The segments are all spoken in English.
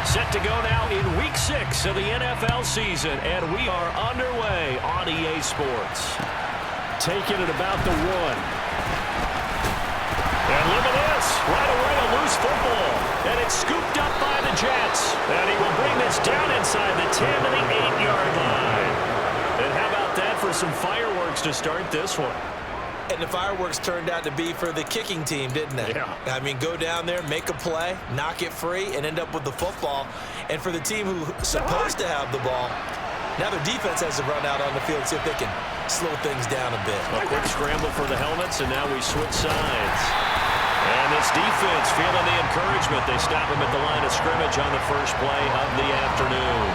Set to go now in Week 6 of the NFL season, and we are underway on EA Sports. Taking it about the 1. And look at this. Right away, a loose football. And it's scooped up by the Jets. And he will bring this down inside the 10 to the 8-yard line. And how about that for some fireworks to start this one? And the fireworks turned out to be for the kicking team, didn't they? Yeah. I mean, go down there, make a play, knock it free, and end up with the football. And for the team who's supposed to have the ball, now their defense has to run out on the field, see if they can slow things down a bit. A quick scramble for the helmets, and now we switch sides. And this defense feeling the encouragement. They stop him at the line of scrimmage on the first play of the afternoon.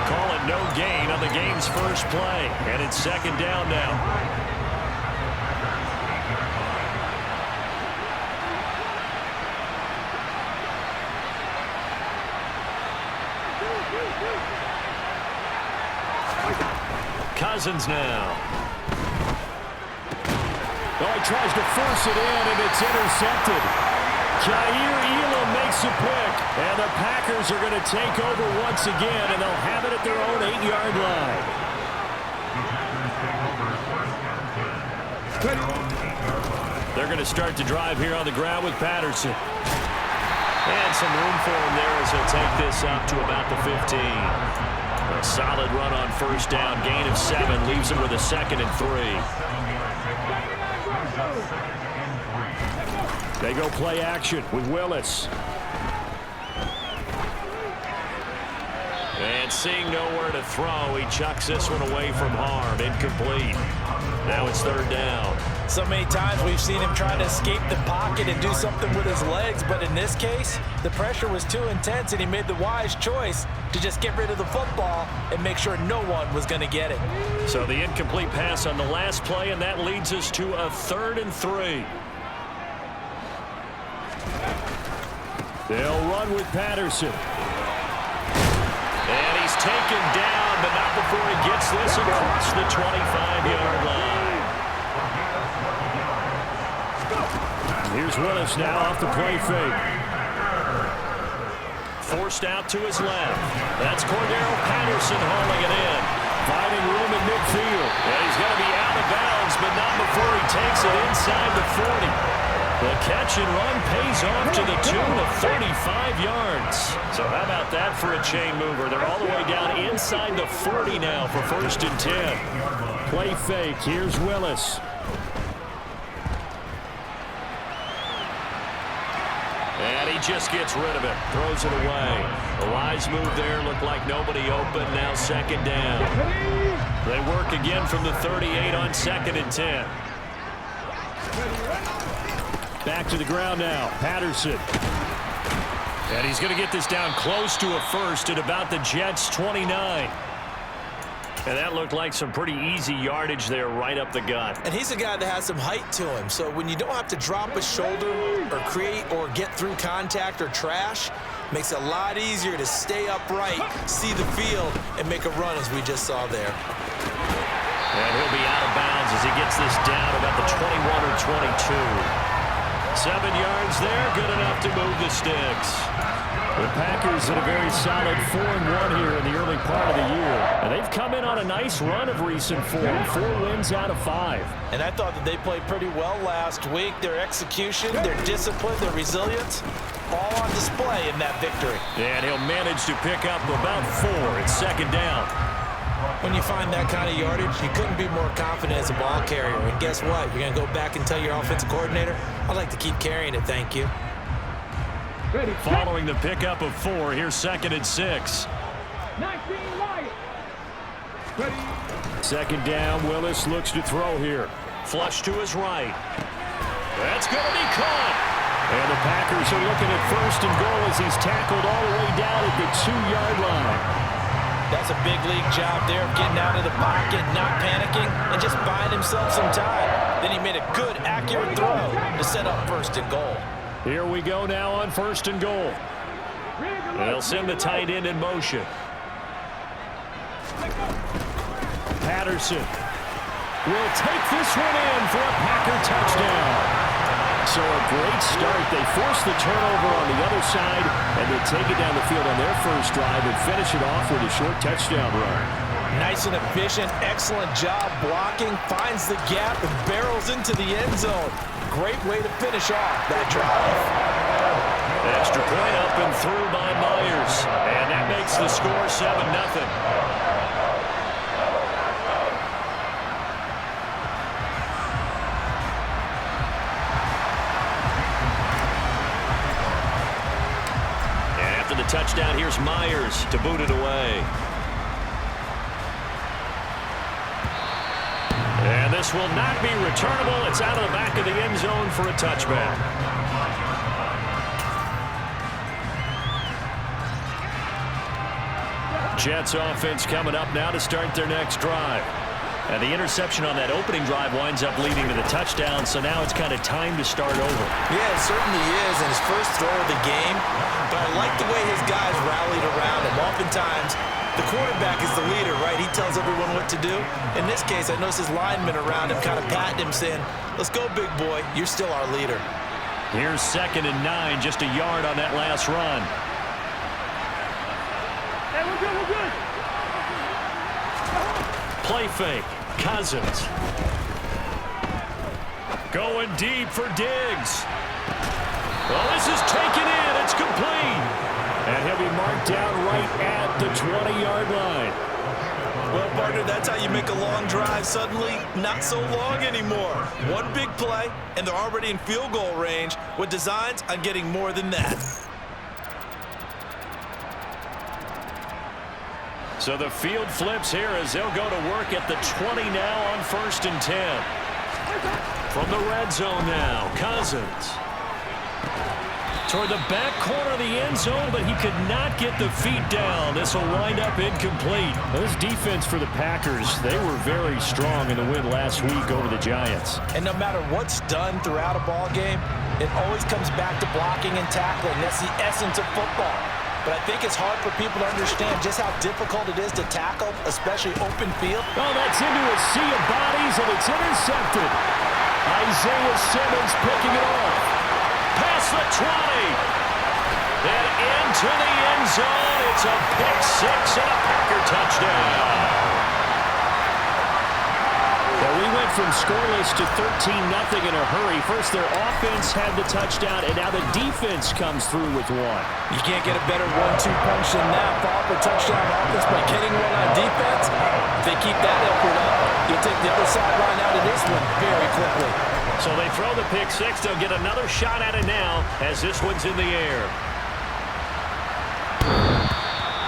Call it no gain on the game's first play. And it's second down now. Cousins now. Oh, he tries to force it in, and it's intercepted. Jair Elam makes a pick, and the Packers are going to take over once again, and they'll have it at their own 8-yard line. They're going to start the drive here on the ground with Patterson. And some room for him there as he'll take this up to about the 15. A solid run on first down. Gain of 7 leaves him with a 2nd and 3. They go play action with Willis. And seeing nowhere to throw, he chucks this one away from harm. Incomplete. Now it's third down. So many times we've seen him trying to escape the pocket and do something with his legs, but in this case, the pressure was too intense, and he made the wise choice to just get rid of the football and make sure no one was going to get it. So the incomplete pass on the last play, and that leads us to a 3rd and 3. They'll run with Patterson. And he's taken down, but not before he gets this across the 25-yard line. Here's Willis now off the play fake. Forced out to his left. That's Cordero Patterson hauling it in. Finding room in midfield. And he's going to be out of bounds, but not before he takes it inside the 40. The catch and run pays off to the tune of 35 yards. So how about that for a chain mover? They're all the way down inside the 40 now for 1st and 10. Play fake. Here's Willis. And he just gets rid of it. Throws it away. A wise move there. Looked like nobody open. Now 2nd down. They work again from the 38 on 2nd and 10. Back to the ground now. Patterson. And he's going to get this down close to a 1st at about the Jets' 29. And that looked like some pretty easy yardage there right up the gut. And he's a guy that has some height to him, so when you don't have to drop a shoulder or create or get through contact or trash, makes it a lot easier to stay upright, see the field, and make a run as we just saw there. And he'll be out of bounds as he gets this down about the 21 or 22. 7 yards there, good enough to move the sticks. The Packers in a very solid 4-1 here in the early part of the year. And they've come in on a nice run of recent form, 4 wins out of 5. And I thought that they played pretty well last week. Their execution, their discipline, their resilience, all on display in that victory. And he'll manage to pick up about 4. It's 2nd down. When you find that kind of yardage, you couldn't be more confident as a ball carrier. And guess what? You're going to go back and tell your offensive coordinator, I'd like to keep carrying it, thank you. Following the pickup of 4, here's 2nd and 6. 2nd down, Willis looks to throw here. Flush to his right. That's going to be caught. And the Packers are looking at 1st and goal as he's tackled all the way down at the 2-yard line. That's a big league job there of getting out of the pocket, not panicking, and just buying himself some time. Then he made a good, accurate throw to set up 1st and goal. Here we go now on 1st and goal. They'll send the tight end in motion. Patterson will take this one in for a Packer touchdown. So a great start. They force the turnover on the other side, And they take it down the field on their first drive and finish it off with a short touchdown run. Nice and efficient, excellent job blocking, finds the gap and barrels into the end zone. Great way to finish off that drive. Extra point up and through by Myers. And that makes the score 7-0. The touchdown, here's Myers to boot it away. And this will not be returnable. It's out of the back of the end zone for a touchback. Jets offense coming up now to start their next drive. And the interception on that opening drive winds up leading to the touchdown, so now it's kind of time to start over. Yeah, it certainly is, and his first throw of the game. But I like the way his guys rallied around him. Oftentimes, the quarterback is the leader, right? He tells everyone what to do. In this case, I noticed his linemen around him kind of patting him, saying, let's go, big boy. You're still our leader. Here's 2nd and 9, just a yard on that last run. Hey, we're good, we're good. Play fake. Cousins. Going deep for Diggs. Well, this is taken in. It's complete. And he'll be marked down right at the 20-yard line. Well, partner, that's how you make a long drive suddenly not so long anymore. One big play, and they're already in field goal range with designs on getting more than that. So the field flips here as they'll go to work at the 20 now on 1st and 10. From the red zone now, Cousins. Toward the back corner of the end zone, but he could not get the feet down. This will wind up incomplete. This defense for the Packers, they were very strong in the win last week over the Giants. And no matter what's done throughout a ball game, it always comes back to blocking and tackling. That's the essence of football. But I think it's hard for people to understand just how difficult it is to tackle, especially open field. Oh, that's into a sea of bodies, and it's intercepted. Isaiah Simmons picking it off. Past the 20. And into the end zone. It's a pick six and a Packer touchdown. Well, we went from scoreless to 13-0 in a hurry. First, their offense had the touchdown, and now the defense comes through with one. You can't get a better 1-2 punch than that. Follow up a touchdown offense by getting one on defense. If they keep that effort up, you'll take the other sideline out of this one very quickly. So they throw the pick six. They'll get another shot at it now as this one's in the air.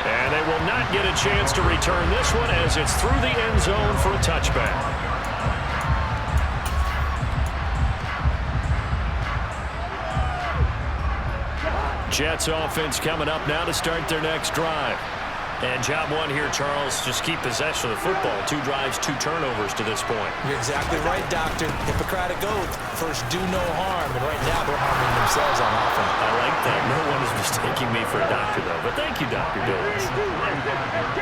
And they will not get a chance to return this one as it's through the end zone for a touchback. Jets offense coming up now to start their next drive. And job one here, Charles, just keep possession of the football. 2 drives, 2 turnovers to this point. You're exactly right, Doctor. Hippocratic oath. First, do no harm. And right now, they're harming themselves on offense. I like that. No one is mistaking me for a doctor, though. But thank you, Dr. Dillons.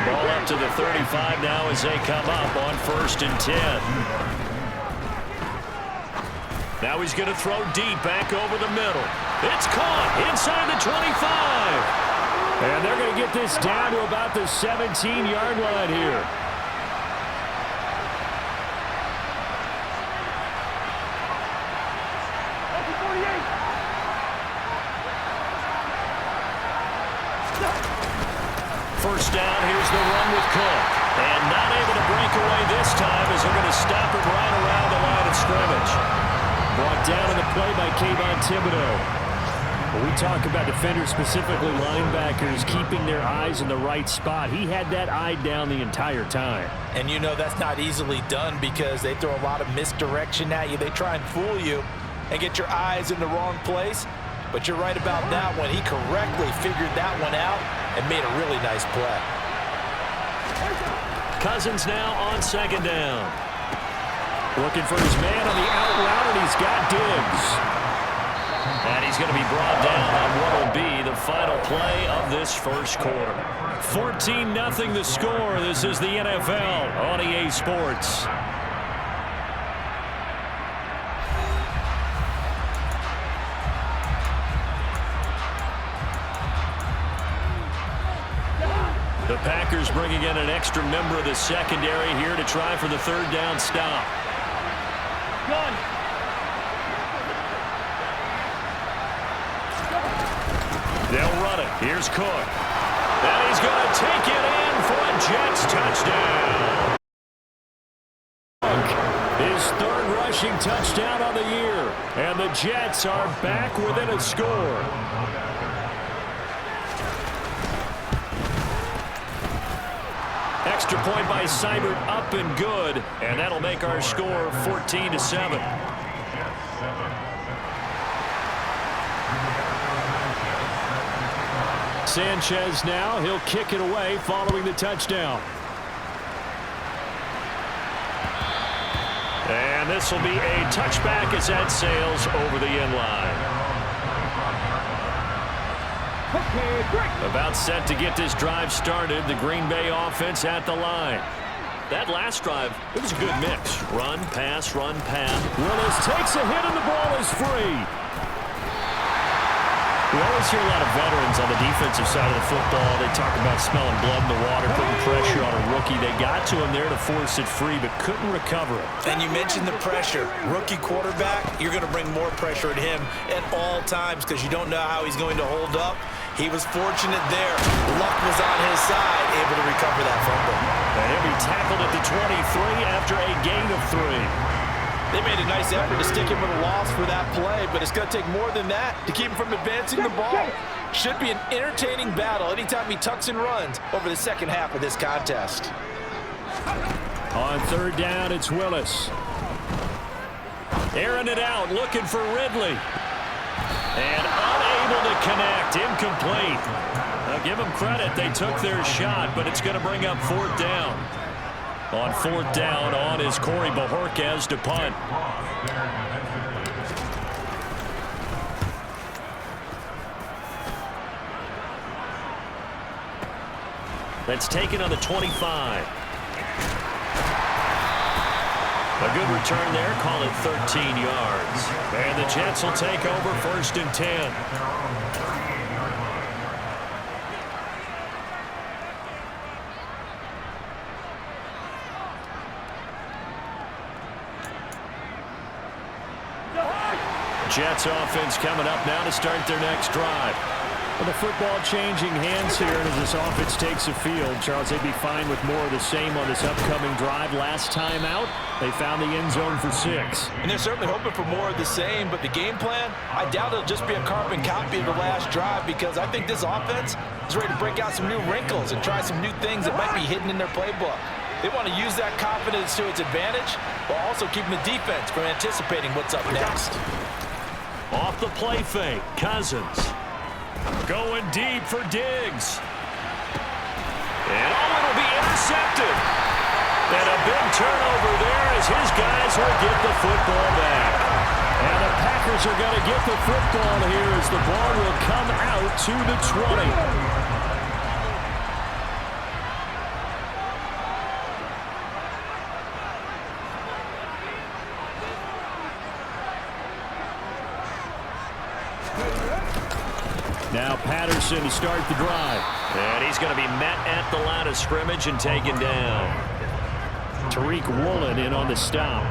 Ball up to the 35 now as they come up on 1st and 10. Now he's going to throw deep back over the middle. It's caught inside the 25. And they're going to get this down to about the 17-yard line here. First down, here's the run with Cook. And not able to break away this time as they're going to stop him right around the line of scrimmage. Brought down in the play by Kayvon Thibodeau. When we talk about defenders, specifically linebackers, keeping their eyes in the right spot, he had that eye down the entire time. And you know that's not easily done because they throw a lot of misdirection at you. They try and fool you and get your eyes in the wrong place. But you're right about that one. He correctly figured that one out and made a really nice play. Cousins now on 2nd down. Looking for his man on the out route, and he's got Diggs. And he's going to be brought down on what will be the final play of this first quarter. 14-0 the score. This is the NFL on EA Sports. The Packers bringing in an extra member of the secondary here to try for the third down stop. They'll run it. Here's Cook. And he's going to take it in for a Jets touchdown. His third rushing touchdown on the year. And the Jets are back within a score. Extra point by Seibert, up and good. And that'll make our score 14-7. Sanchez now, he'll kick it away following the touchdown. And this will be a touchback as that sails over the end line. About set to get this drive started, the Green Bay offense at the line. That last drive, it was a good mix. Run, pass, run, pass. Willis takes a hit and the ball is free. We always hear a lot of veterans on the defensive side of the football. They talk about smelling blood in the water, putting pressure on a rookie. They got to him there to force it free, but couldn't recover it. And you mentioned the pressure. Rookie quarterback, you're going to bring more pressure at him at all times because you don't know how he's going to hold up. He was fortunate there. Luck was on his side, able to recover that fumble. And he'll be tackled at the 23 after a gain of 3. They made a nice effort to stick him with a loss for that play, but it's going to take more than that to keep him from advancing the ball. Should be an entertaining battle anytime he tucks and runs over the second half of this contest. On third down, it's Willis. Airing it out, looking for Ridley. And unable to connect, incomplete. Now give them credit, they took their shot, but it's going to bring up fourth down. On fourth down, on is Corey Bojorquez to punt. That's taken on the 25. A good return there, call it 13 yards. And the Jets will take over first and 10. Jets offense coming up now to start their next drive. Well, the football changing hands here as this offense takes the field. Charles, they'd be fine with more of the same on this upcoming drive. Last time out, they found the end zone for 6. And they're certainly hoping for more of the same, but the game plan, I doubt it'll just be a carbon copy of the last drive because I think this offense is ready to break out some new wrinkles and try some new things that might be hidden in their playbook. They want to use that confidence to its advantage while also keeping the defense from anticipating what's up next. Off the play fake, Cousins. Going deep for Diggs. And it'll be intercepted. And a big turnover there as his guys will get the football back. And the Packers are going to get the football here as the ball will come out to the 20. Now Patterson to start the drive. And he's going to be met at the line of scrimmage and taken down. Tariq Woolen in on the stop.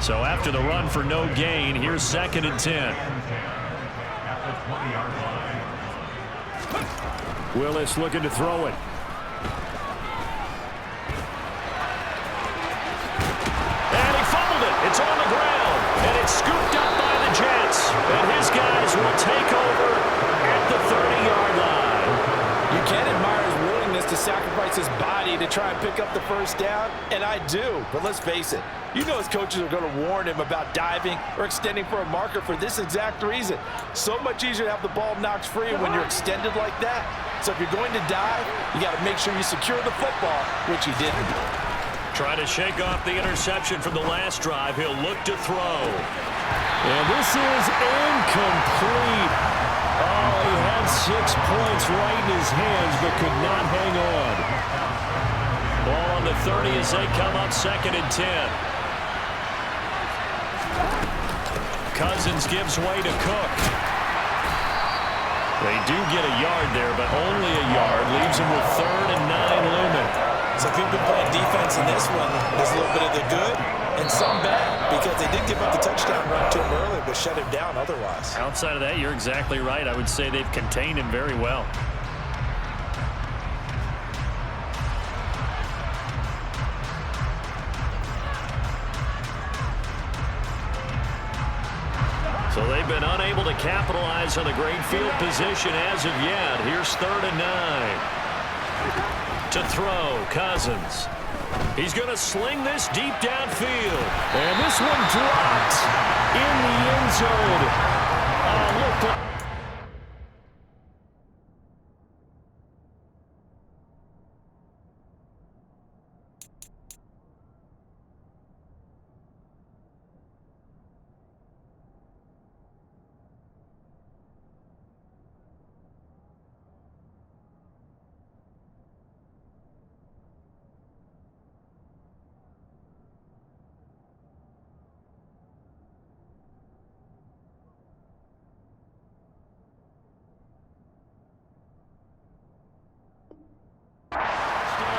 So after the run for no gain, here's 2nd and 10. Willis looking to throw it. And he fumbled it. It's on the ground. And it's scooped up by the Jets. And his guys will take over at the 30-yard line. You can admire his willingness to sacrifice his body to try and pick up the first down, and I do, but let's face it. You know his coaches are going to warn him about diving or extending for a marker for this exact reason. So much easier to have the ball knocked free when you're extended like that. So if you're going to dive, you got to make sure you secure the football, which he didn't. Trying to shake off the interception from the last drive. He'll look to throw. And this is incomplete. Oh, he had 6 points right in his hands, but could not hang on. Ball on the 30 as they come up 2nd and 10. Cousins gives way to Cook. They do get a yard there, but only a yard. Leaves him with 3rd and Some people playing defense in this one. There's a little bit of the good and some bad because they did give up the touchdown run to him earlier but shut him down otherwise. Outside of that, you're exactly right. I would say they've contained him very well. So they've been unable to capitalize on a great field position as of yet. Here's 3rd and 9. To throw, Cousins. He's going to sling this deep downfield. And this one dropped in the end zone. Look.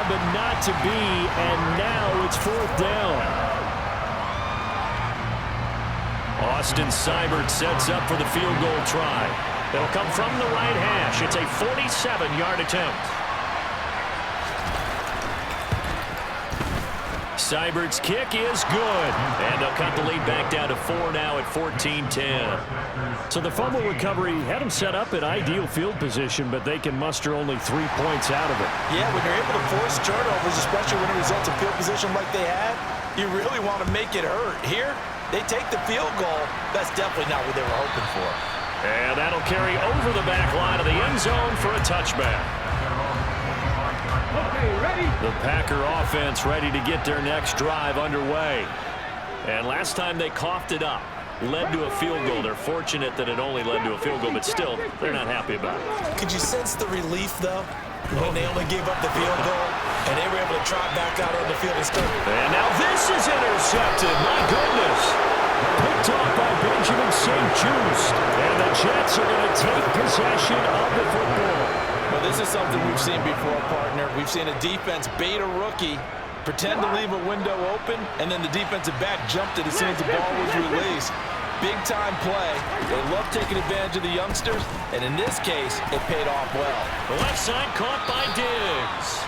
But not to be, and now it's 4th down. Austin Seibert sets up for the field goal try. It'll come from the right hash. It's a 47-yard attempt. Seibert's kick is good. And they'll cut the lead back down to 4 now at 14-10. So the fumble recovery had them set up in ideal field position, but they can muster only 3 points out of it. Yeah, when you're able to force turnovers, especially when it results in field position like they had, you really want to make it hurt. Here, they take the field goal. That's definitely not what they were hoping for. And that'll carry over the back line of the end zone for a touchback. The Packer offense ready to get their next drive underway. And last time they coughed it up, led to a field goal. They're fortunate that it only led to a field goal, but still, they're not happy about it. Could you sense the relief, though, when they only gave up the field goal and they were able to trot back out on the field and start? And now this is intercepted. My goodness. Picked off by Benjamin St. Just. And the Jets are going to take possession of the football. Well, this is something we've seen before, partner. We've seen a defense bait a rookie, pretend to leave a window open, and then the defensive back jumped it as soon as the ball was released. Big-time play. They love taking advantage of the youngsters, and in this case, it paid off well. The left side caught by Diggs.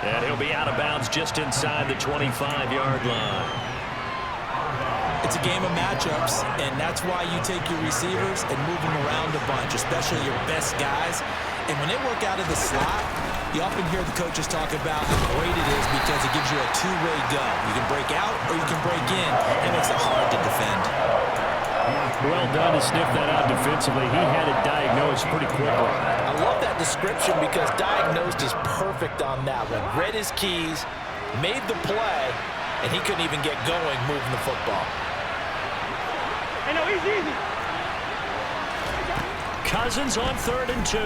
And he'll be out of bounds just inside the 25-yard line. It's a game of matchups, and that's why you take your receivers and move them around a bunch, especially your best guys. And when they work out of the slot, you often hear the coaches talk about how great it is because it gives you a two-way go. You can break out or you can break in. It makes it hard to defend. Well done to sniff that out defensively. He had it diagnosed pretty quickly. I love that description because diagnosed is perfect on that one. Read his keys, made the play, and he couldn't even get going moving the football. I know, he's easy. Cousins on 3rd and 2.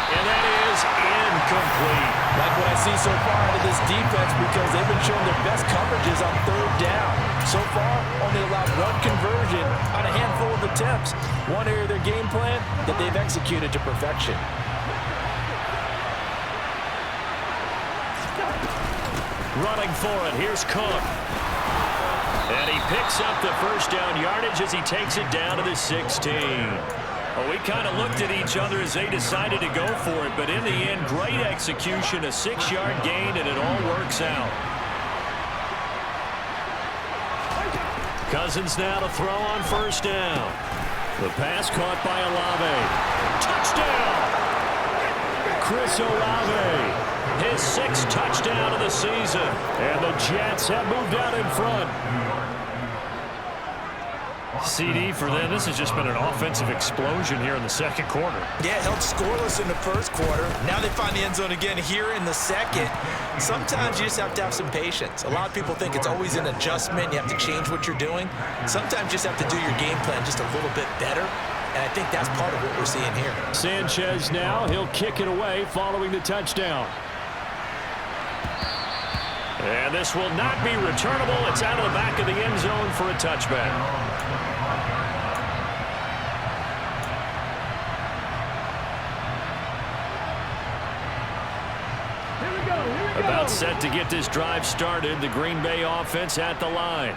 And that is incomplete. Like what I see so far out of this defense because they've been showing their best coverages on 3rd down. So far, only allowed 1 conversion on a handful of attempts. One area of their game plan that they've executed to perfection. Running for it, here's Cook. And he picks up the first down yardage as he takes it down to the 16. Well, we kind of looked at each other as they decided to go for it, but in the end, great execution, a 6-yard gain, and it all works out. Cousins now to throw on 1st down. The pass caught by Olave. Touchdown! Chris Olave. His 6th touchdown of the season. And the Jets have moved out in front. CD for them. This has just been an offensive explosion here in the 2nd quarter. Yeah, held scoreless in the 1st quarter. Now they find the end zone again here in the 2nd. Sometimes you just have to have some patience. A lot of people think it's always an adjustment. You have to change what you're doing. Sometimes you just have to do your game plan just a little bit better. And I think that's part of what we're seeing here. Sanchez now. He'll kick it away following the touchdown. And this will not be returnable. It's out of the back of the end zone for a touchback. About set to get this drive started. The Green Bay offense at the line.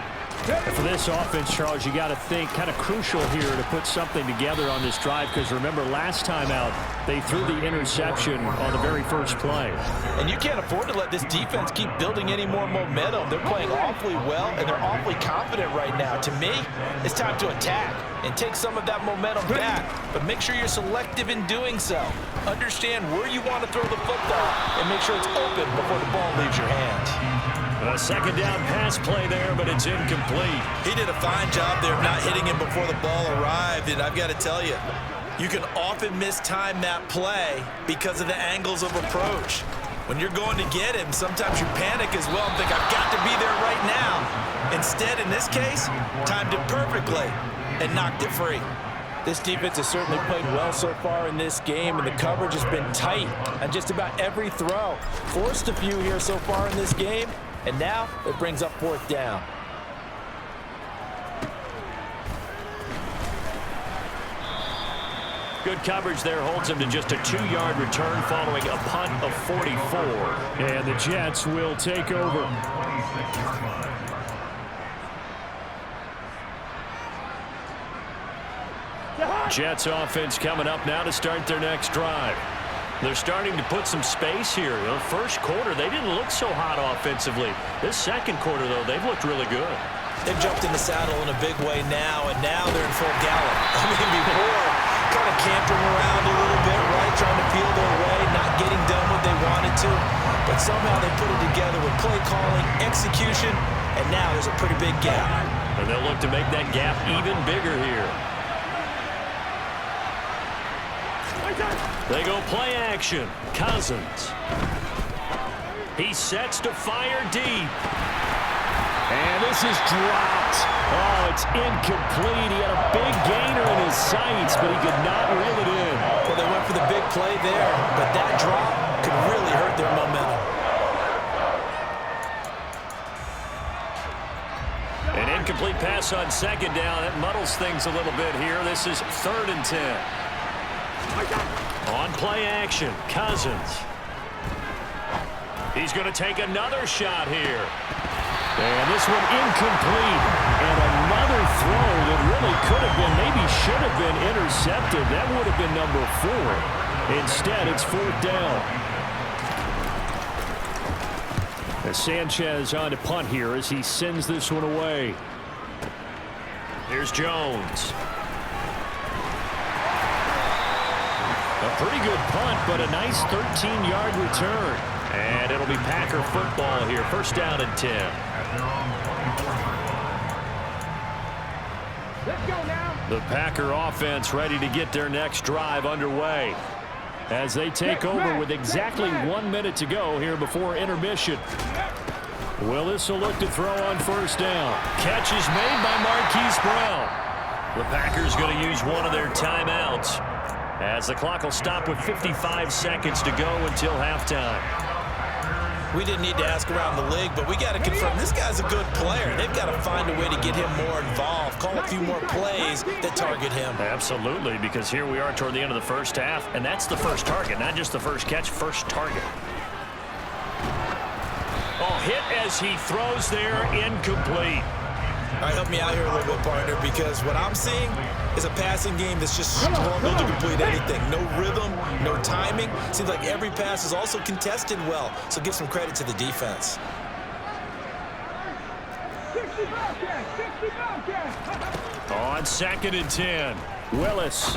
For this offense, Charles, you got to think kind of crucial here to put something together on this drive, because remember last time out they threw the interception on the very first play. And you can't afford to let this defense keep building any more momentum. They're playing awfully well and they're awfully confident right now. To me, it's time to attack and take some of that momentum back, but make sure you're selective in doing so. Understand where you want to throw the football and make sure it's open before the ball leaves your hands. A second down pass play there, but it's incomplete. He did a fine job there of not hitting him before the ball arrived, and I've got to tell you, you can often mistime that play because of the angles of approach. When you're going to get him, sometimes you panic as well and think, I've got to be there right now. Instead, in this case, timed it perfectly and knocked it free. This defense has certainly played well so far in this game, and the coverage has been tight on just about every throw. Forced a few here so far in this game, and now it brings up fourth down. Good coverage there holds him to just a 2-yard return following a punt of 44. And the Jets will take over. Jets offense coming up now to start their next drive. They're starting to put some space here. The first quarter, they didn't look so hot offensively. This second quarter, though, they've looked really good. They've jumped in the saddle in a big way now, and now they're in full gallop. I mean, before, kind of cantering around a little bit, right, trying to feel their way, not getting done what they wanted to. But somehow they put it together with play calling, execution, and now there's a pretty big gap. And they'll look to make that gap even bigger here. They go play action. Cousins. He sets to fire deep. And this is dropped. Oh, it's incomplete. He had a big gainer in his sights, but he could not reel it in. Well, they went for the big play there, but that drop could really hurt their momentum. An incomplete pass on second down. It muddles things a little bit here. This is 3rd and 10. On play action, Cousins. He's going to take another shot here. And this one incomplete. And another throw that really could have been, maybe should have been intercepted. That would have been number 4. Instead, it's 4th down. As Sanchez on to punt here as he sends this one away. Here's Jones. A pretty good punt, but a nice 13-yard return. And it'll be Packer football here. 1st down and 10. Let's go now. The Packer offense ready to get their next drive underway. As they take over with exactly 1 minute to go here before intermission. Willis will look to throw on 1st down. Catch is made by Marquise Brown. The Packers going to use one of their timeouts, as the clock will stop with 55 seconds to go until halftime. We didn't need to ask around the league, but we got to confirm this guy's a good player. They've got to find a way to get him more involved, call a few more plays that target him. Absolutely, because here we are toward the end of the first half, and that's the first target, not just the first catch, first target. Oh, hit as he throws there, incomplete. All right, help me out here a little bit, partner, because what I'm seeing is a passing game that's just struggled to complete anything. No rhythm, no timing. Seems like every pass is also contested well, so give some credit to the defense. 60 Bobcats. On 2nd and 10. Willis.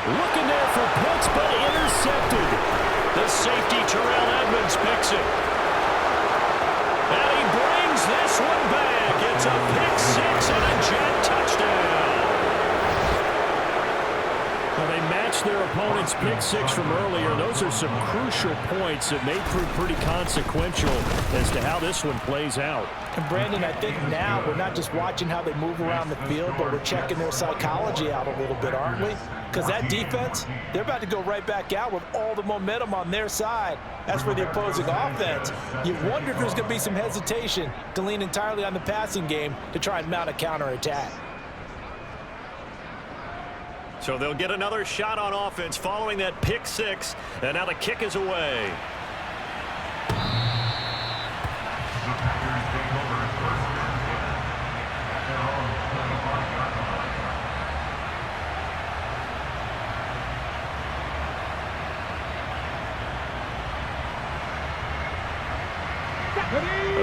Looking there for Pitts, but intercepted. The safety, Terrell Edmonds, picks it. And he brings this one back. It's a pick 6 and a Jet touchdown. Well, they matched their opponent's pick 6 from earlier. Those are some crucial points that may prove pretty consequential as to how this one plays out. And Brandon, I think now we're not just watching how they move around the field, but we're checking their psychology out a little bit, aren't we? Because that defense, they're about to go right back out with all the momentum on their side. As for the opposing offense, you wonder if there's going to be some hesitation to lean entirely on the passing game to try and mount a counterattack. So they'll get another shot on offense following that pick six, and now the kick is away.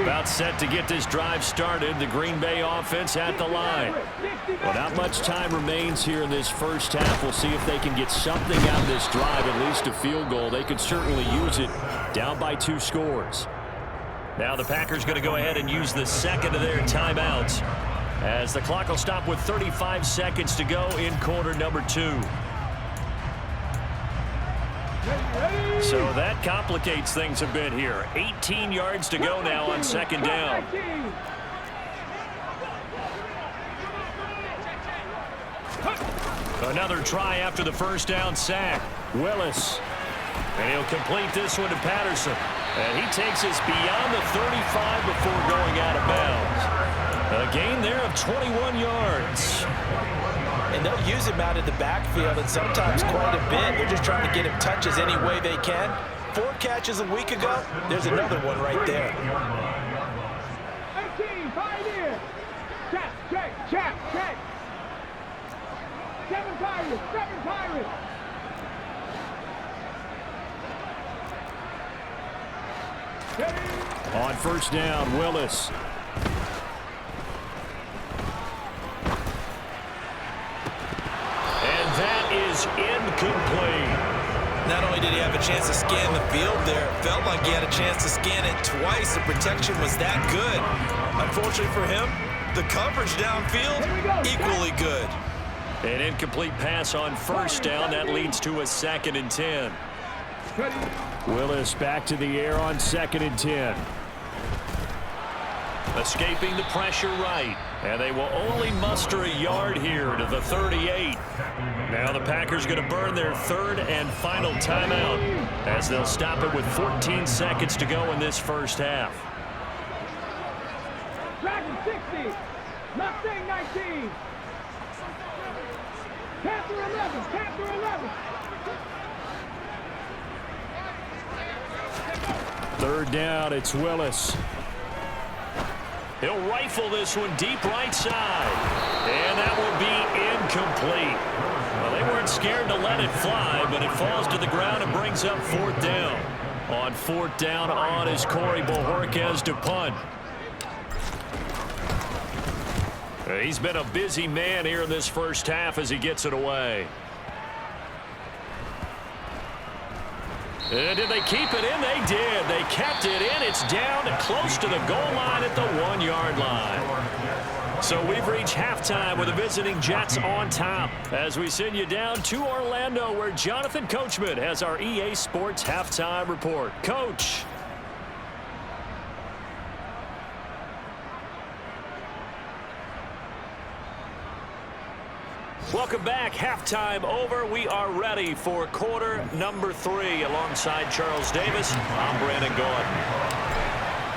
About set to get this drive started. The Green Bay offense at the line. Well, not much time remains here in this first half. We'll see if they can get something out of this drive, at least a field goal. They could certainly use it, down by 2 scores. Now the Packers going to go ahead and use the second of their timeouts, as the clock will stop with 35 seconds to go in quarter number 2. So that complicates things a bit here. 18 yards to go now on second down. Another try after the first down sack. Willis. And he'll complete this one to Patterson. And he takes us beyond the 35 before going out of bounds. A gain there of 21 yards. And they'll use him out of the backfield, and sometimes quite a bit. They're just trying to get him touches any way they can. 4 catches a week ago. There's another one right there. 18, pioneer. Check. 7 Pirates. On first down, Willis. That is incomplete. Not only did he have a chance to scan the field there, it felt like he had a chance to scan it twice. The protection was that good. Unfortunately for him, the coverage downfield, equally good. An incomplete pass on first down. That leads to a 2nd and 10. Willis back to the air on 2nd and 10. Escaping the pressure right. And they will only muster a yard here to the 38. Now the Packers going to burn their 3rd and final timeout, as they'll stop it with 14 seconds to go in this first half. Dragon 60. Mustang 19. Panther 11. 3rd down, it's Willis. He'll rifle this one deep right side. And that will be incomplete. Well, they weren't scared to let it fly, but it falls to the ground and brings up 4th down. On 4th down on is Corey Bojorquez to punt. He's been a busy man here in this first half as he gets it away. Did they keep it in? They did. They kept it in. It's down close to the goal line at the 1-yard line. So we've reached halftime with the visiting Jets on top, as we send you down to Orlando, where Jonathan Coachman has our EA Sports halftime report. Coach. Welcome back. Halftime over. We are ready for quarter number 3. Alongside Charles Davis, I'm Brandon Gordon.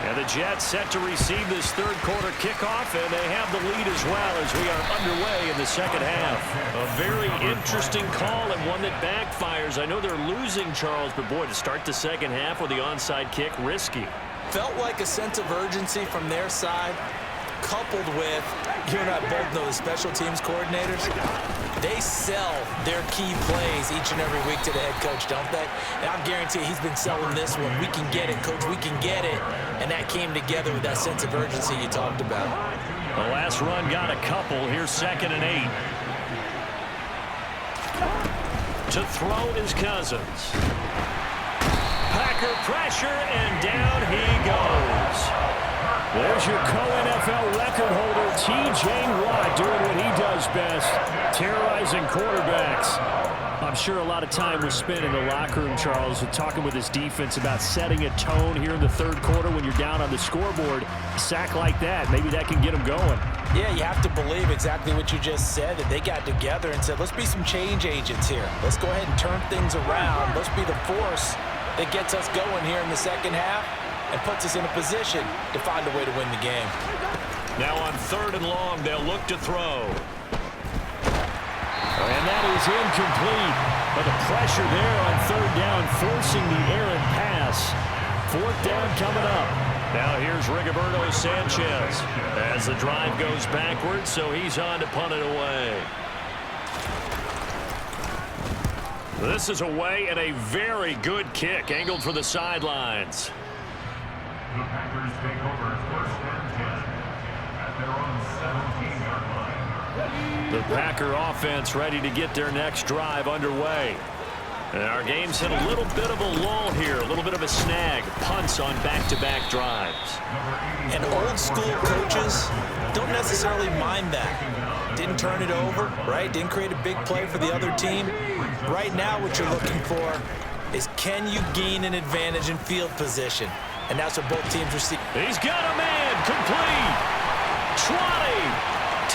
And the Jets set to receive this 3rd quarter kickoff, and they have the lead as well as we are underway in the second half. A very interesting call, and one that backfires. I know they're losing, Charles, but boy, to start the second half with the onside kick, risky. Felt like a sense of urgency from their side, coupled with, you and I both know the special teams coordinators, they sell their key plays each and every week to the head coach, don't they? And I guarantee he's been selling this one. We can get it, coach, we can get it. And that came together with that sense of urgency you talked about. The last run got a couple. Here's 2nd and 8. To throw is Cousins. Packer pressure, and down he goes. There's your co-NFL record holder, T.J. Watt, doing what he does best, terrorizing quarterbacks. I'm sure a lot of time was spent in the locker room, Charles, talking with his defense about setting a tone here in the 3rd quarter when you're down on the scoreboard. A sack like that, maybe that can get them going. Yeah, you have to believe exactly what you just said, that they got together and said, let's be some change agents here. Let's go ahead and turn things around. Let's be the force that gets us going here in the second half and puts us in a position to find a way to win the game. Now on 3rd and long, they'll look to throw. And that is incomplete. But the pressure there on third down, forcing the errant pass. Fourth down coming up. Now here's Rigoberto Sanchez as the drive goes backwards, so he's on to punt it away. This is away and a very good kick angled for the sidelines. The Packers take over first and 10 at their own 17-yard line. The Packer offense ready to get their next drive underway. And our game's hit a little bit of a lull here, a little bit of a snag. Punts on back-to-back drives. And old school coaches don't necessarily mind that. Didn't turn it over, right? Didn't create a big play for the other team. Right now what you're looking for is, can you gain an advantage in field position? And that's what both teams are seeking. He's got a man complete. 20,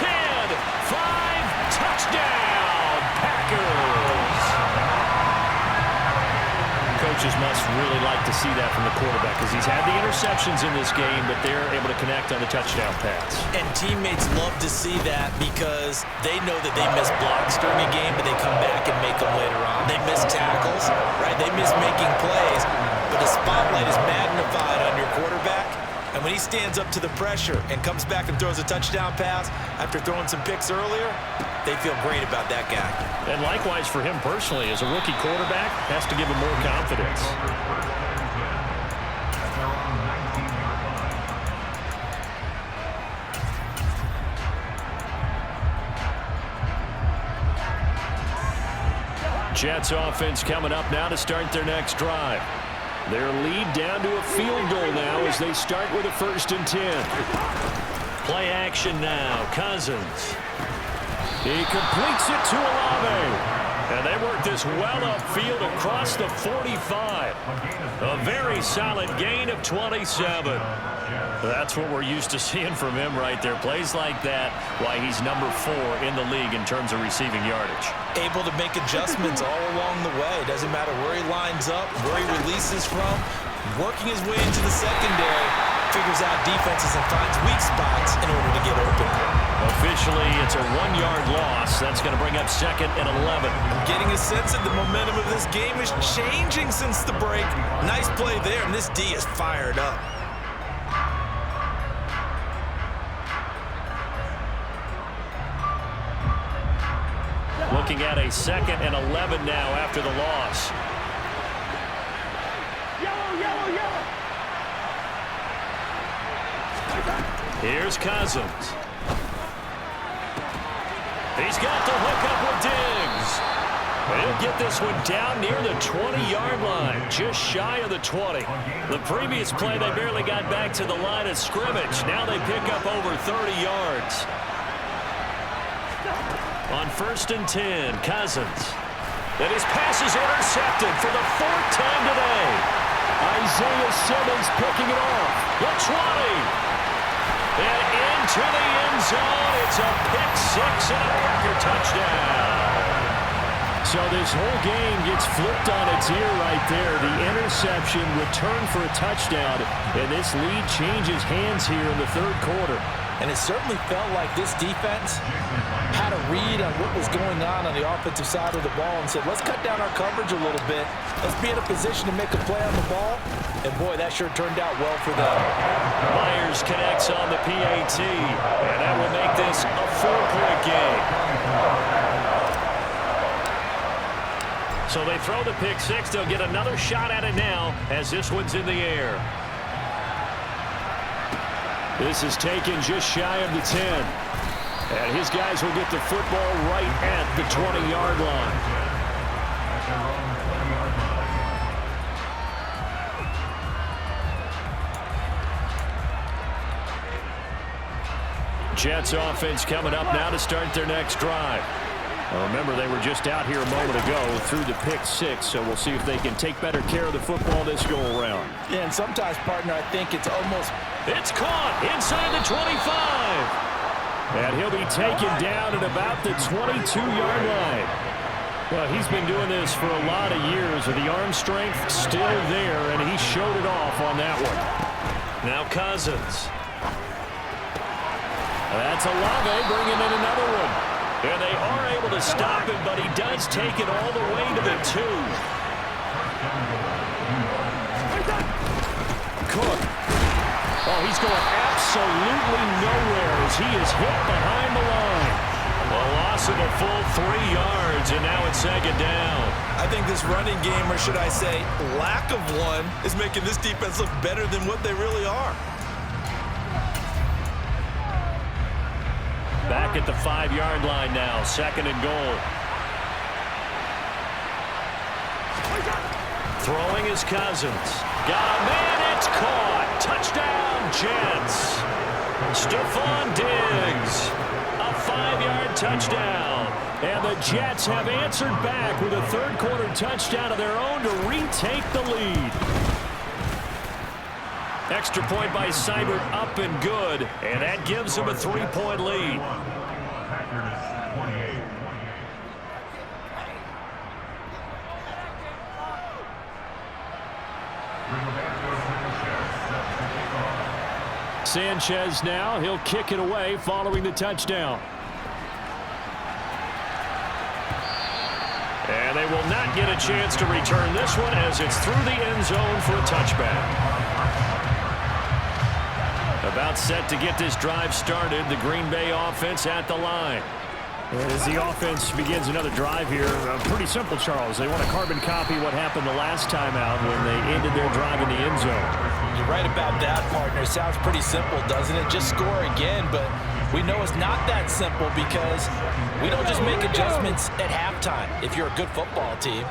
10, 5, touchdown, Packers. Coaches must really like to see that from the quarterback because he's had the interceptions in this game, but they're able to connect on the touchdown pass. And teammates love to see that because they know that they miss blocks during a game, but they come back and make them later on. They miss tackles, right? They miss making plays, but the spotlight is magnified on your quarterback. And when he stands up to the pressure and comes back and throws a touchdown pass after throwing some picks earlier, they feel great about that guy. And likewise for him personally, as a rookie quarterback, has to give him more confidence. Jets offense coming up now to start their next drive. Their lead down to a field goal now as they start with a 1st and 10. Play action now. Cousins. He completes it to Lambeau. And they work this well upfield across the 45. A very solid gain of 27. That's what we're used to seeing from him right there. Plays like that, why he's number 4 in the league in terms of receiving yardage. Able to make adjustments all along the way. Doesn't matter where he lines up, where he releases from. Working his way into the secondary, figures out defenses and finds weak spots in order to get open. Officially, it's a 1-yard loss. That's going to bring up 2nd and 11. I'm getting a sense that the momentum of this game is changing since the break. Nice play there, and this D is fired up. Looking at a 2nd and 11 now after the loss. Yellow, yellow, yellow. Here's Cousins. He's got the hook up with Diggs. He'll get this one down near the 20-yard line, just shy of the 20. The previous play, they barely got back to the line of scrimmage. Now they pick up over 30 yards. On 1st and 10, Cousins. And his pass is intercepted for the 4th time today. Isaiah Simmons picking it off. The 20. And into the end zone. It's a pick 6 and a Packer touchdown. So this whole game gets flipped on its ear right there. The interception, return for a touchdown, and this lead changes hands here in the 3rd quarter. And it certainly felt like this defense had a read on what was going on the offensive side of the ball and said, let's cut down our coverage a little bit. Let's be in a position to make a play on the ball. And, boy, that sure turned out well for them. Myers connects on the PAT, and that will make this a 4-point game. So they throw the pick 6. They'll get another shot at it now as this one's in the air. This is taken just shy of the 10. And his guys will get the football right at the 20-yard line. Jets offense coming up now to start their next drive. Well, remember, they were just out here a moment ago through the pick 6, so we'll see if they can take better care of the football this go-around. Yeah, and sometimes, partner, I think it's almost... It's caught inside the 25. And he'll be taken down at about the 22-yard line. Well, he's been doing this for a lot of years, and the arm strength still there, and he showed it off on that one. Now Cousins. That's Olave bringing in another one. And they are able to stop him, but he does take it all the way to the 2. Cook. Oh, he's going absolutely nowhere as he is hit behind the line. A loss of a full 3 yards, and now it's 2nd down. I think this running game, or should I say lack of one, is making this defense look better than what they really are. Back at the 5-yard line now, 2nd and goal. Throwing his Cousins. Got a man, it's caught. Touchdown, Jets. Stephon Diggs. A 5-yard touchdown. And the Jets have answered back with a third-quarter touchdown of their own to retake the lead. Extra point by Seibert up and good, and that gives them a 3-point lead. Packers 28. Sanchez now, he'll kick it away following the touchdown. And they will not get a chance to return this one as it's through the end zone for a touchback. About set to get this drive started, the Green Bay offense at the line. And as the offense begins another drive here, pretty simple, Charles. They want to carbon copy what happened the last time out when they ended their drive in the end zone. You're right about that, partner. Sounds pretty simple, doesn't it? Just score again, but we know it's not that simple because we don't just make adjustments at halftime if you're a good football team.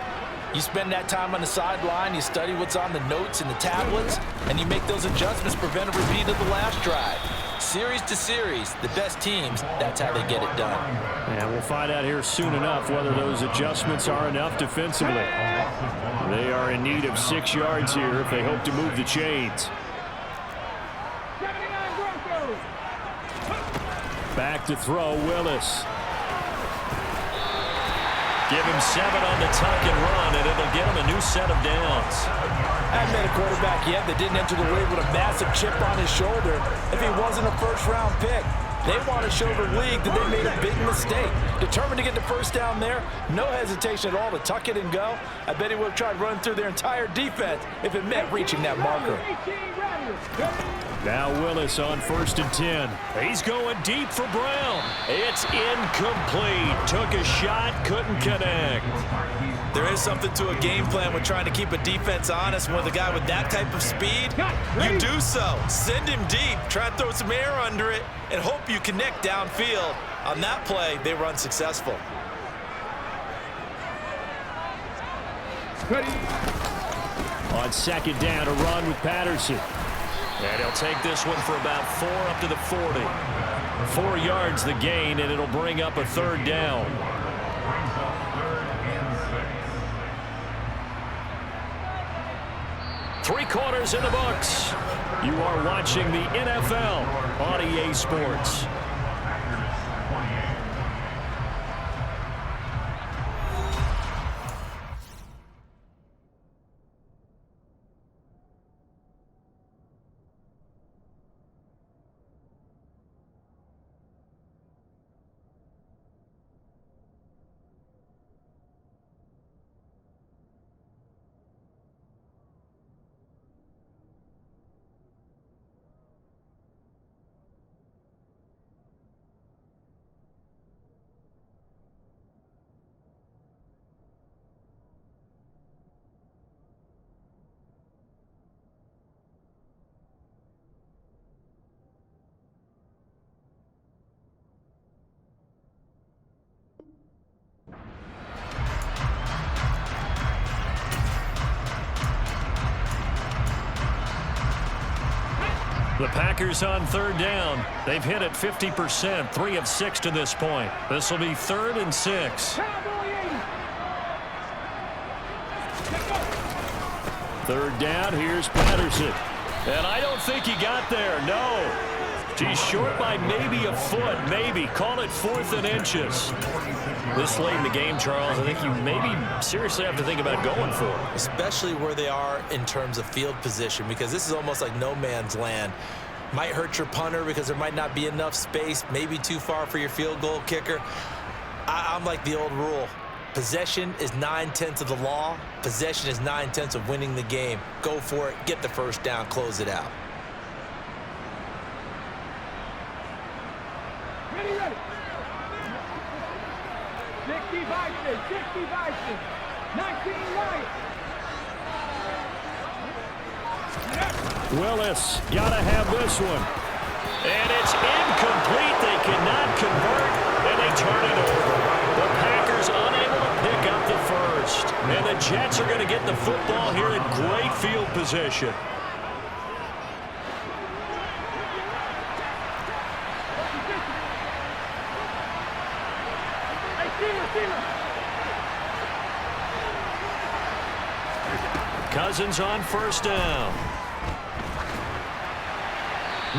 You spend that time on the sideline, you study what's on the notes and the tablets, and you make those adjustments, prevent a repeat of the last drive. Series to series, the best teams, that's how they get it done. And we'll find out here soon enough whether those adjustments are enough defensively. They are in need of 6 yards here if they hope to move the chains. 79 Broncos. Back to throw, Willis. Give him 7 on the tuck and run, and it'll get him a new set of downs. I haven't met a quarterback yet that didn't enter the league with a massive chip on his shoulder if he wasn't a first-round pick. They want to show the league that they made a big mistake. Determined to get the first down there, no hesitation at all to tuck it and go. I bet he would have tried running through their entire defense if it meant reaching that marker. 18 ready. Now Willis on 1st and 10. He's going deep for Brown. It's incomplete. Took a shot, couldn't connect. There is something to a game plan with trying to keep a defense honest. When the guy with that type of speed, you do so. Send him deep, try to throw some air under it, and hope you connect downfield. On that play, they were unsuccessful. On 2nd down, a run with Patterson. And he'll take this one for about 4 up to the 40. 4 yards the gain, and it'll bring up a 3rd down. Brings up 3rd and 6. 3 quarters in the books. You are watching the NFL on EA Sports. Packers 28. The Packers on 3rd down. They've hit it 50%, 3 of 6 to this point. This will be 3rd and 6. Cowboy 80. 3rd down, here's Patterson. And I don't think he got there, no. He's short by maybe a foot, maybe. Call it 4th and inches. This late in the game, Charles, I think you maybe seriously have to think about going for it. Especially where they are in terms of field position, because this is almost like no man's land. Might hurt your punter because there might not be enough space, maybe too far for your field goal kicker. I'm like the old rule. Possession is 9/10 of the law. Possession is 9/10 of winning the game. Go for it. Get the first down. Close it out. Ready, ready. 60 Bison, 60 Bison. 19 right. Willis, gotta have this one. And it's incomplete. They cannot convert, and they turn it over. The Packers unable to pick up the first. And the Jets are going to get the football here in great field position. Cousins on first down.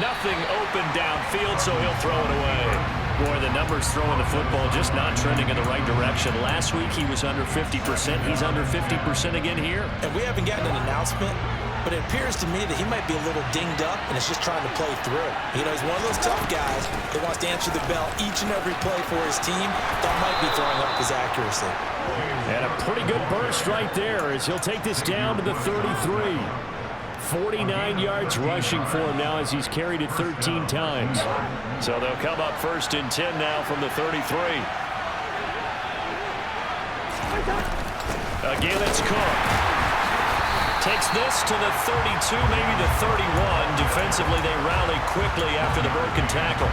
Nothing open downfield, so he'll throw it away. Boy, the numbers throwing the football just not trending in the right direction. Last week he was under 50%. He's under 50% again here. And we haven't gotten an announcement, but it appears to me that he might be a little dinged up and is just trying to play through. You know, he's one of those tough guys that wants to answer the bell each and every play for his team. That might be throwing up his accuracy. And a pretty good burst right there as he'll take this down to the 33. 49 yards rushing for him now as he's carried it 13 times. So they'll come up first and 10 now from the 33. Again, it's Cook. Takes this to the 32, maybe the 31. Defensively, they rally quickly after the broken tackle.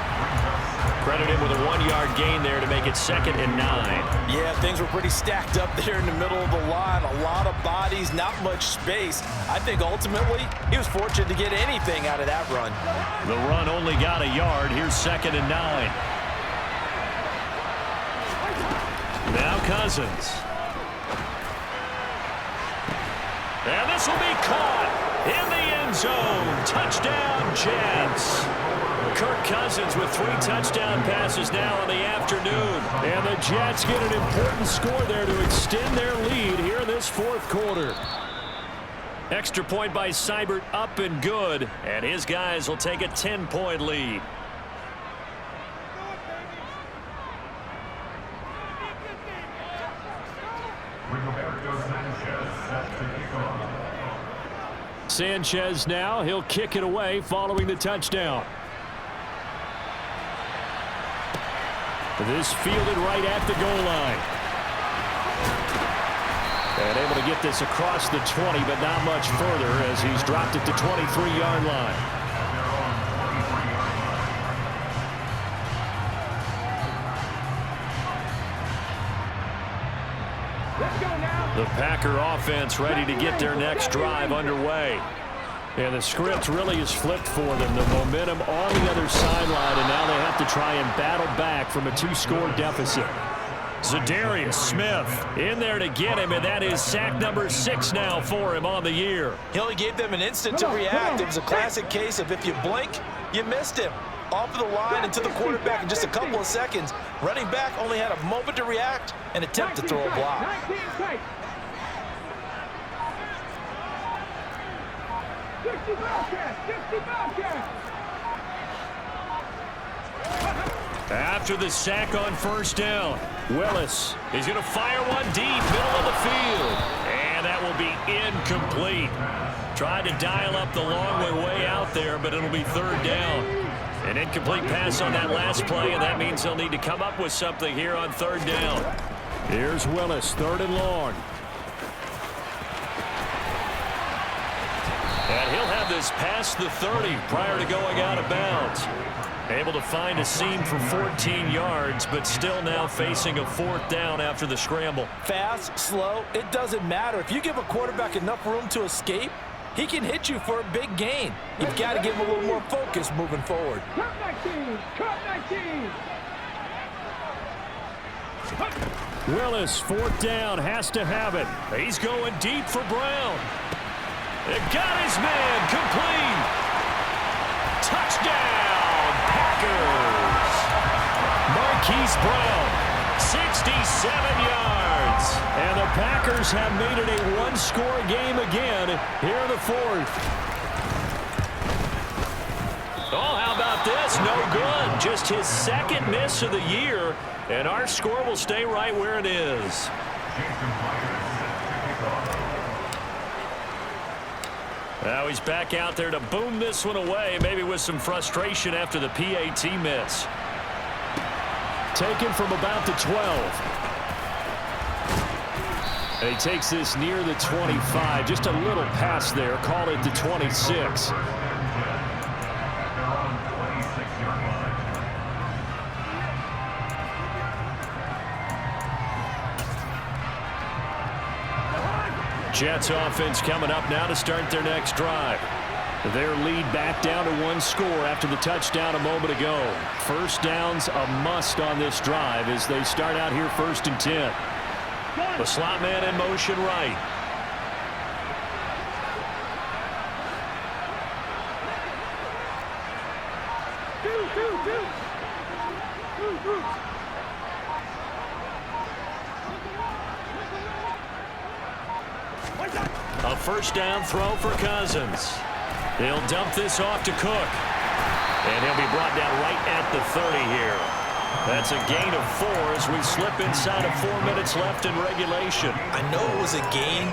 Credit him with a 1-yard gain there to make it 2nd and 9. Yeah, things were pretty stacked up there in the middle of the line. A lot of bodies, not much space. I think ultimately he was fortunate to get anything out of that run. The run only got a yard. Here's 2nd and 9. Now Cousins. And this will be caught in the end zone. Touchdown, Jets. Kirk Cousins with 3 touchdown passes now in the afternoon. And the Jets get an important score there to extend their lead here in this 4th quarter. Extra point by Seibert, up and good. And his guys will take a 10-point lead. Sanchez now, he'll kick it away following the touchdown. This fielded right at the goal line. And able to get this across the 20, but not much further as he's dropped it to 23-yard line. The Packer offense ready to get their next drive underway. And the script really is flipped for them. The momentum on the other sideline, and now they have to try and battle back from a 2-score deficit. Zadarius Smith in there to get him, and that is sack number 6 now for him on the year. He only gave them an instant to react. It was a classic case of if you blink, you missed him. Off of the line and to the quarterback in just a couple of seconds. Running back only had a moment to react and attempt to throw a block. 60 Bobcats! After the sack on first down, Willis is going to fire one deep, middle of the field. And that will be incomplete. Tried to dial up the long way out there, but it'll be 3rd down. An incomplete pass on that last play, and that means they'll need to come up with something here on 3rd down. Here's Willis, 3rd and long. And he'll have this past the 30 prior to going out of bounds. Able to find a seam for 14 yards, but still now facing a 4th down after the scramble. Fast, slow, it doesn't matter. If you give a quarterback enough room to escape, he can hit you for a big gain. You've got to give him a little more focus moving forward. Cut 19! Cut 19! Willis, 4th down, has to have it. He's going deep for Brown. It got his man complete. Touchdown, Packers. Marquise Brown, 67 yards. And the Packers have made it a 1-score game again here in the 4th. Oh, how about this? No good. Just his second miss of the year, and our score will stay right where it is. Now he's back out there to boom this one away, maybe with some frustration after the PAT miss. Taken from about the 12. And he takes this near the 25. Just a little pass there. Call it the 26. Jets offense coming up now to start their next drive. Their lead back down to one score after the touchdown a moment ago. First down's a must on this drive as they start out here 1st and 10. The slot man in motion right. A first down throw for Cousins. They'll dump this off to Cook. And he'll be brought down right at the 30 here. That's a gain of 4 as we slip inside of 4 minutes left in regulation. I know it was a gain,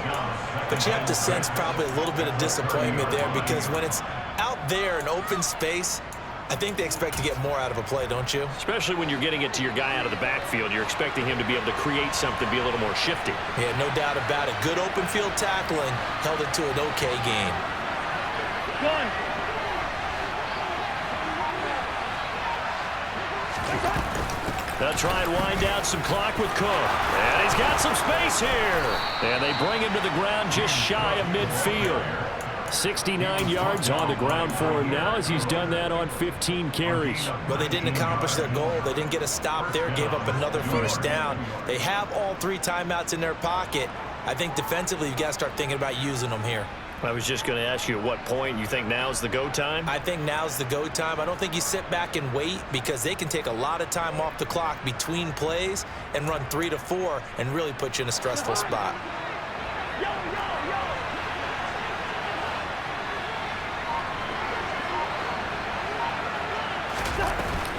but you have to sense probably a little bit of disappointment there because when it's out there in open space, I think they expect to get more out of a play, don't you? Especially when you're getting it to your guy out of the backfield. You're expecting him to be able to create something, be a little more shifty. Yeah, no doubt about it. Good open field tackling held it to an okay gain. They'll try and wind out some clock with Cook. And he's got some space here. And they bring him to the ground just shy of midfield. 69 yards on the ground for him now as he's done that on 15 carries. But they didn't accomplish their goal. They didn't get a stop there, gave up another first down. They have all 3 timeouts in their pocket. I think defensively you've got to start thinking about using them here. I was just going to ask you at what point you think now's the go time? I think now's the go time. I don't think you sit back and wait because they can take a lot of time off the clock between plays and run 3 to 4 and really put you in a stressful spot.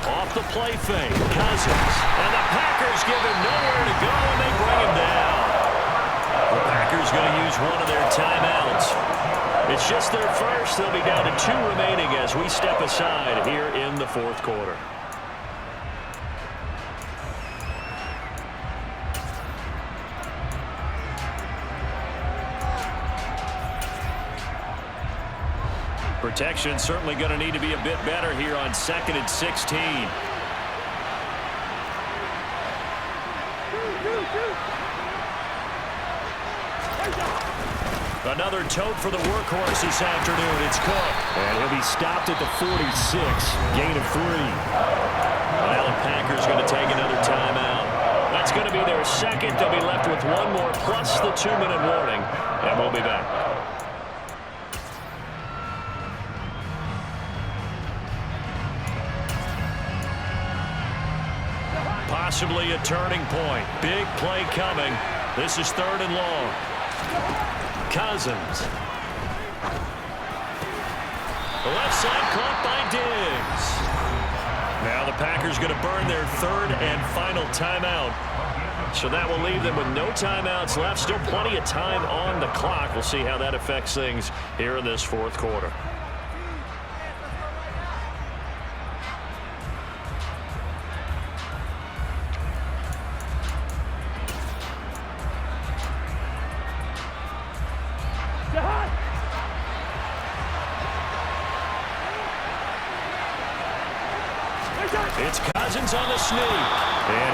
Off the play fake, Cousins. And the Packers give him nowhere to go, and they bring him down. The Packers going to use one of their timeouts. It's just their first. They'll be down to 2 remaining as we step aside here in the 4th quarter. Protection certainly going to need to be a bit better here on 2nd and 16. Another tote for the workhorse this afternoon. It's Cook. And he'll be stopped at the 46. Gain of 3. Now the Packers going to take another timeout. That's going to be their second. They'll be left with 1 more plus the 2-minute warning. And we'll be back. Possibly a turning point. Big play coming. This is 3rd and long. Cousins. The left side caught by Diggs. Now the Packers going to burn their 3rd and final timeout. So that will leave them with no timeouts left. Still plenty of time on the clock. We'll see how that affects things here in this 4th quarter. It's Cousins on the sneak. And